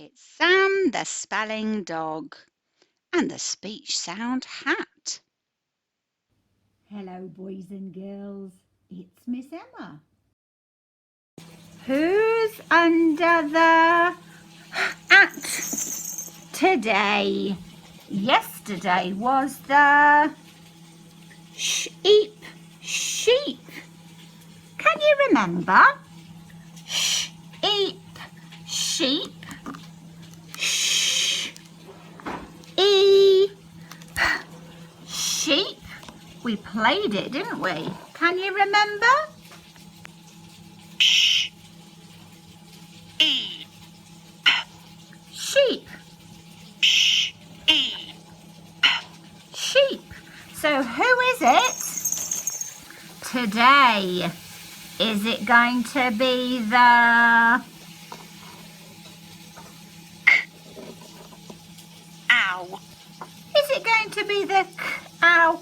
It's Sam the spelling dog and the speech sound hat. Hello, boys and girls. It's Miss Emma. Who's under the hat today? Yesterday was the sheep. Can you remember? Sheep, sheep. Sheep. We played it, didn't we? Can you remember? Sheep. Sheep. Sheep. So who is it today? Is it going to be the Ow. Is it going to be the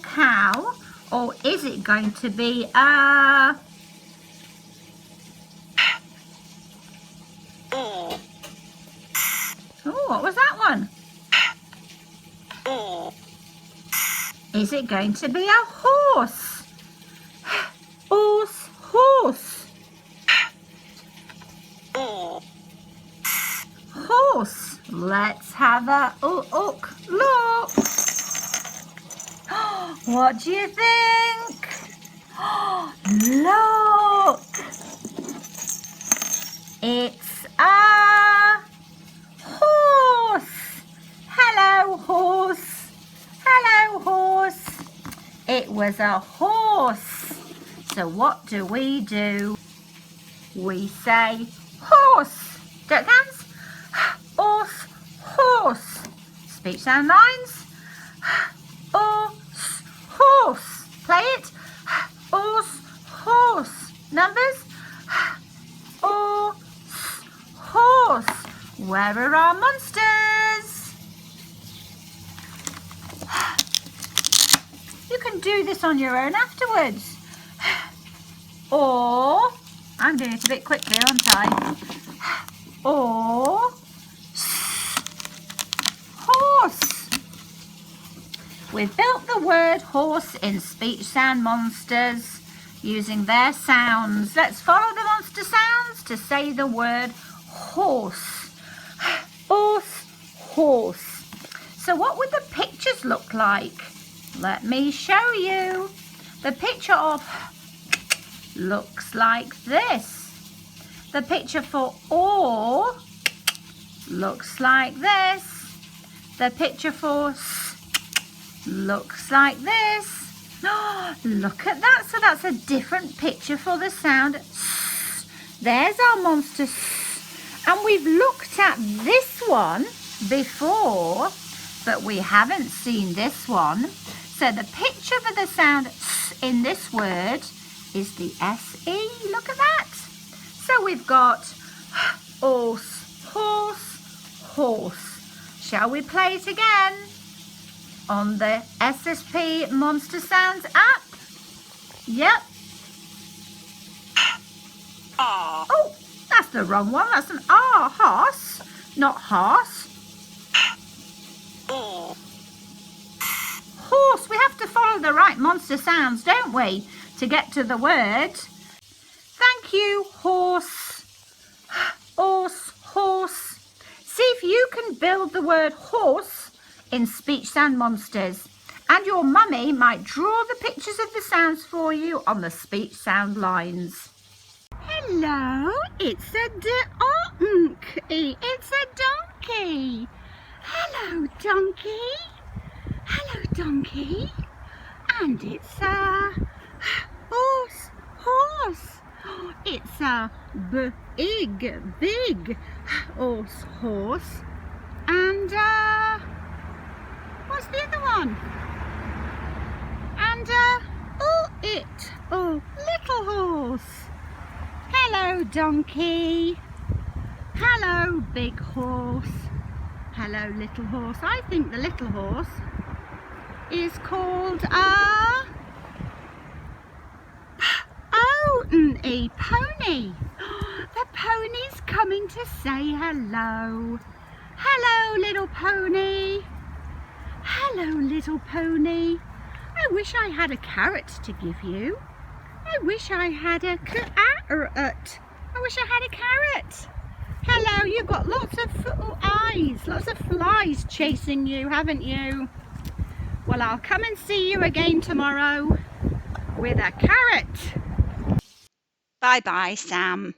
cow, or is it going to be a Oh, what was that one? oh. Is it going to be a horse? Horse. Oh. Horse. Let's have a look. What do you think? Look. It's a horse. Hello, horse. Hello, horse. It was a horse. So what do? We say horse. Don't hands? Horse. Speech sound lines. Horse. Play it. Horse. Numbers. Horse. Where are our monsters? You can do this on your own afterwards. Or, I'm doing it a bit quickly, aren't I? Or, horse. We've built the word horse in Speech Sound Monsters using their sounds. Let's follow the monster sounds to say the word horse. Horse. So what would the pictures look like? Let me show you. The picture of looks like this. The picture for or looks like this. The picture for looks like this. Look at that. So that's a different picture for the sound. There's our monster. And we've looked at this one before, but we haven't seen this one. So the picture for the sound in this word is the S-E. Look at that. So we've got horse. Shall we play it again on the SSP Monster Sounds app? Yep. Oh, that's the wrong one. That's an R, horse, not horse. Horse. We have to follow the right monster sounds, don't we, to get to the word. Thank you, horse. Horse. See if you can build the word horse in Speech Sound Monsters. And your mummy might draw the pictures of the sounds for you on the speech sound lines. Hello, it's a donkey. It's a donkey. Hello, donkey. Hello, donkey. And it's a horse. It's a big horse. And what's the other one? And little horse. Hello, donkey. Hello, big horse. Hello, little horse. I think the little horse is called a pony. The pony's coming to say hello. Hello, little pony. Hello, little pony. I wish I had a carrot to give you. I wish I had a carrot. I wish I had a carrot. Hello, you've got lots of eyes, lots of flies chasing you, haven't you? Well, I'll come and see you again tomorrow with a carrot. Bye bye, Sam.